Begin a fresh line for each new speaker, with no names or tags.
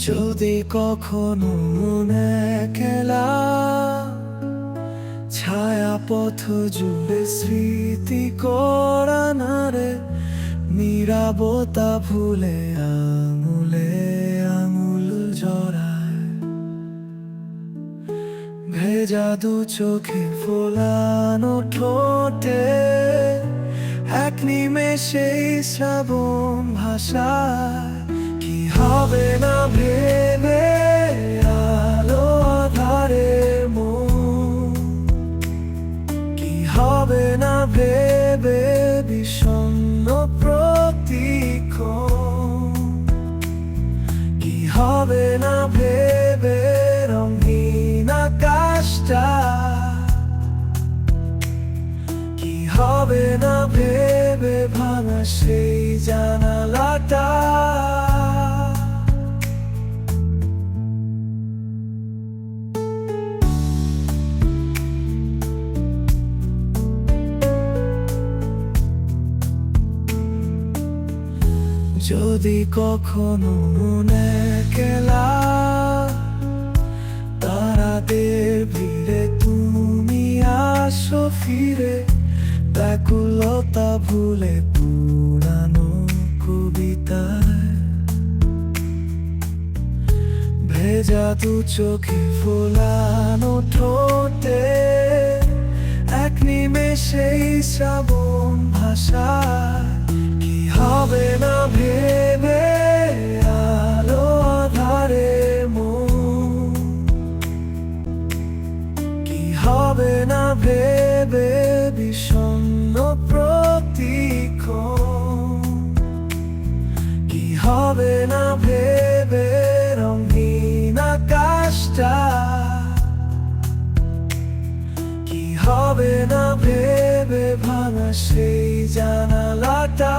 যদি কখনো মনে একলা ছায়া পথ জুড়ে স্মৃতি করা না রে, নীরবতা ভুলে আঙুলে আঙুল জড়ায়, ভেজা দু চোখে ফোলানো ঠোঁটে এক নিমেষেই শ্রাবণ ভাষায়। কি হবে না ভেবে আলো আধারে মন, কি হবে না ভেবে বিষণ্ণ প্রতিক্ষণ, কি হবে না ভেবে রঙিন আকাশটা, কি হবে না ভেবে ভাঙা সেই জানালাটা। যদি কখনো মনে একলা তারাদের ভিড়ে তুমি আসো ফিরে, ব্যাকুলতা ভুলে পুরানো কবিতায়, ভেজা দু চোখে ফোলানো ঠোঁটে এক নিমেষেই শ্রাবণ ভাষায়। কি হবে না ভেবে আলো আধারে মন, কি হবে না ভেবে বিষণ্ণ প্রতিক্ষণ, কি হবে না ভেবে রঙিন আকাশটা, কি হবে না ভেবে ভাঙা সেই জানালাটা।